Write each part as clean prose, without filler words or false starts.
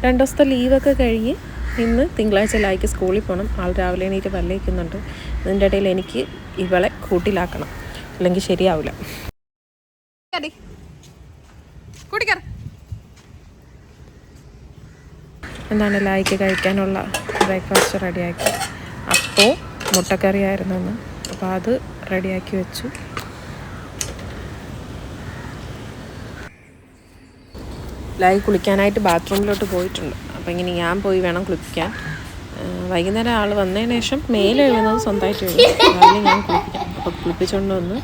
2 ദിവസത്തെ ലീവൊക്കെ കഴിഞ്ഞ് ഇന്ന് തിങ്കളാഴ്ച ലായിക്ക് സ്കൂളിൽ പോകണം. ആൾ രാവിലെ എണീറ്റ് പല്ലേക്കുന്നുണ്ട്. ഇതിൻ്റെ ഇടയിൽ എനിക്ക് ഇവളെ കൂട്ടിലാക്കണം, അല്ലെങ്കിൽ ശരിയാവില്ല. എന്താണ് ലായിക്ക് കഴിക്കാനുള്ള ബ്രേക്ക്ഫാസ്റ്റ് റെഡിയാക്കി. അപ്പോൾ മുട്ടക്കറി ആയിരുന്നു എന്ന്, അപ്പോൾ അത് റെഡിയാക്കി വെച്ചു. ലായി കുളിക്കാനായിട്ട് ബാത്റൂമിലോട്ട് പോയിട്ടുണ്ട്. അപ്പോൾ ഇങ്ങനെ ഞാൻ പോയി വേണം കുളിപ്പിക്കാൻ. വൈകുന്നേരം ആൾ വന്നതിന് ശേഷം മേലെ എഴുതുന്നത് സ്വന്തമായിട്ട് എഴുതും. രാവിലെ ഞാൻ കുളിപ്പിക്കാം. അപ്പോൾ കുളിപ്പിച്ചുകൊണ്ട് വന്ന്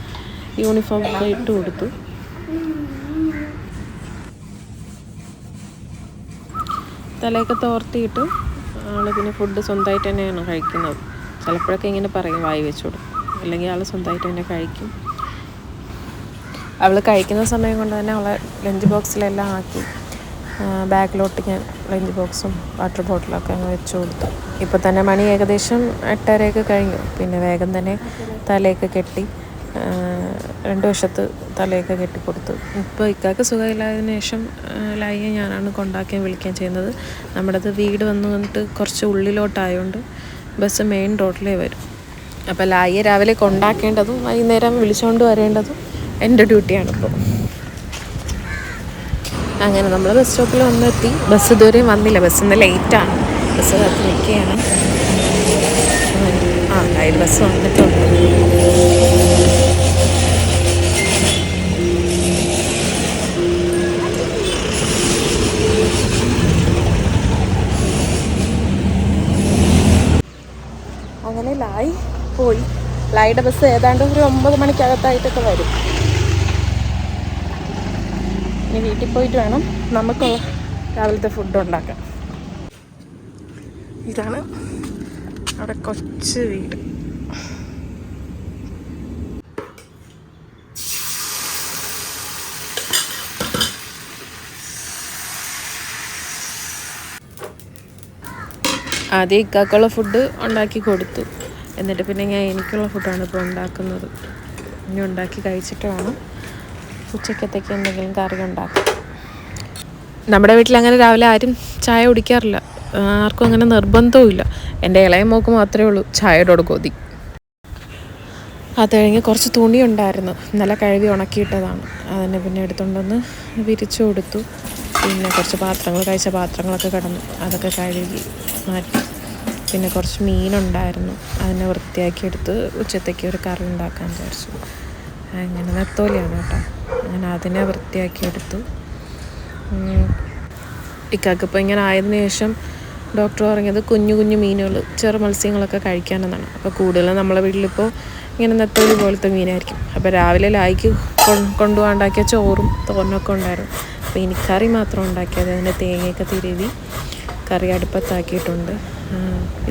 യൂണിഫോം ഒക്കെ ഇട്ട് കൊടുത്തു. തലയൊക്കെ തോർത്തിയിട്ട് ആൾ പിന്നെ ഫുഡ് സ്വന്തമായിട്ട് തന്നെയാണ് കഴിക്കുന്നത്. ചിലപ്പോഴൊക്കെ ഇങ്ങനെ പറയും വായി വെച്ച് കൊടുക്കും, അല്ലെങ്കിൽ ആൾ സ്വന്തമായിട്ട് തന്നെ കഴിക്കും. അവൾ കഴിക്കുന്ന സമയം കൊണ്ട് തന്നെ അവളെ ലഞ്ച് ബോക്സിലെല്ലാം ആക്കി ബാഗിലോട്ട് ഞാൻ ലഞ്ച് ബോക്സും വാട്ടർ ബോട്ടിലൊക്കെ അങ്ങ് വെച്ച് കൊടുത്തു. ഇപ്പോൾ തന്നെ മണി ഏകദേശം 8:30 കഴിഞ്ഞു. പിന്നെ വേഗം തന്നെ തലയൊക്കെ കെട്ടി 2 വശത്ത് തലയൊക്കെ കെട്ടിക്കൊടുത്തു. ഇപ്പോൾ ഇക്കാക്ക് സുഖമില്ലായതിനു ശേഷം ലായിയെ ഞാനാണ് കൊണ്ടാക്കാൻ വിളിക്കാൻ ചെയ്യുന്നത്. നമ്മുടേത് വീട് വന്നിട്ട് കുറച്ച് ഉള്ളിലോട്ടായതുകൊണ്ട് ബസ് മെയിൻ റോഡിലേ വരും. അപ്പോൾ ലായിയെ രാവിലെ കൊണ്ടാക്കേണ്ടതും വൈകുന്നേരം വിളിച്ചുകൊണ്ട് വരേണ്ടതും എൻ്റെ ഡ്യൂട്ടിയാണിപ്പോൾ. അങ്ങനെ നമ്മൾ ബസ് സ്റ്റോപ്പിൽ വന്നെത്തി. ബസ് ഇതുവരെയും വന്നില്ല. ബസ് ഇന്ന് ലേറ്റാണ്. ബസ് കാത്ത് നിൽക്കുകയാണ്. ലൈറ്റ് ബസ് വന്നിട്ടുണ്ട്. അങ്ങനെ ലായി പോയി. ലായിയുടെ ബസ് ഏതാണ്ട് ഒരു 9 മണിക്കകത്തായിട്ടൊക്കെ വരും. ഇനി വീട്ടിൽ പോയിട്ട് വേണം നമുക്കുള്ള രാവിലത്തെ ഫുഡ് ഉണ്ടാക്കാൻ. ഇതാണ് അവിടെ കൊച്ചു വീട്. ആദ്യം ഇക്കാക്കുള്ള ഫുഡ് ഉണ്ടാക്കി കൊടുത്തു. എന്നിട്ട് പിന്നെ ഞാൻ എനിക്കുള്ള ഫുഡാണ് ഇപ്പോൾ ഉണ്ടാക്കുന്നത്. ഇനി ഉണ്ടാക്കി കഴിച്ചിട്ട് വേണം ഉച്ചക്കത്തേക്ക് എന്തെങ്കിലും കറി ഉണ്ടാക്കാം. നമ്മുടെ വീട്ടിൽ അങ്ങനെ രാവിലെ ആരും ചായ കുടിക്കാറില്ല. ആർക്കും അങ്ങനെ നിർബന്ധവും ഇല്ല. എൻ്റെ ഇളയ മോക്ക് മാത്രമേ ഉള്ളൂ ചായയോട് കൊതി. അത് കഴിഞ്ഞ് കുറച്ച് തുണി ഉണ്ടായിരുന്നു, നല്ല കഴുകി ഉണക്കിയിട്ടതാണ്. അതിനെ പിന്നെ എടുത്തുകൊണ്ടൊന്ന് വിരിച്ചു കൊടുത്തു. പിന്നെ കുറച്ച് പാത്രങ്ങൾ, കഴിച്ച പാത്രങ്ങളൊക്കെ കിടന്നു, അതൊക്കെ കഴുകി മാറ്റി. പിന്നെ കുറച്ച് മീനുണ്ടായിരുന്നു, അതിനെ വൃത്തിയാക്കി എടുത്ത് ഉച്ചത്തേക്ക് ഒരു കറി ഉണ്ടാക്കാൻ വിചാരിച്ചു. അങ്ങനെ നെത്തോലിയാണ് കേട്ടോ. അങ്ങനെ അതിനെ വൃത്തിയാക്കി എടുത്തു. ഇക്കാക്കിപ്പോൾ ഇങ്ങനെ ആയതിനു ശേഷം ഡോക്ടർ പറഞ്ഞത് കുഞ്ഞു കുഞ്ഞു മീനുകൾ, ചെറു മത്സ്യങ്ങളൊക്കെ കഴിക്കാനെന്നാണ്. അപ്പോൾ കൂടുതലും നമ്മളെ വീട്ടിലിപ്പോൾ ഇങ്ങനെ നെത്തോലി പോലത്തെ മീനായിരിക്കും. അപ്പോൾ രാവിലെ ലായിക്ക് കൊണ്ടുപോകാണ്ടാക്കിയ ചോറും തോരനൊക്കെ ഉണ്ടായിരുന്നു. അപ്പോൾ ഇനി കറി മാത്രം ഉണ്ടാക്കിയത്. അതിൻ്റെ തേങ്ങയൊക്കെ തിരുവി കറി അടുപ്പത്താക്കിയിട്ടുണ്ട്.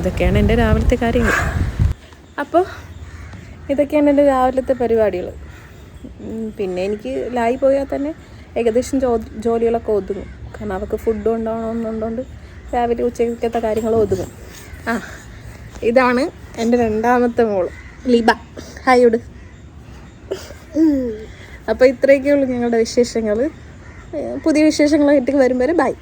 ഇതൊക്കെയാണ് എൻ്റെ രാവിലത്തെ കാര്യങ്ങൾ. അപ്പോൾ ഇതൊക്കെയാണ് എൻ്റെ രാവിലത്തെ പരിപാടികൾ. പിന്നെ എനിക്ക് ലായി പോയാൽ തന്നെ ഏകദേശം ജോലികളൊക്കെ ഒതുങ്ങും. കാരണം അവൾക്ക് ഫുഡ് കൊണ്ടുപോകണമെന്നുള്ളതുകൊണ്ട് രാവിലെ ഉച്ചക്കത്തെ കാര്യങ്ങൾ ഒതുങ്ങും. ഇതാണ് എൻ്റെ 2ാമത്തെ മോള് ലിബ. ഹായോട്. അപ്പോൾ ഇത്രയൊക്കെയുള്ളൂ ഞങ്ങളുടെ വിശേഷങ്ങൾ. പുതിയ വിശേഷങ്ങളായിട്ട് വരും വരെ ബൈ.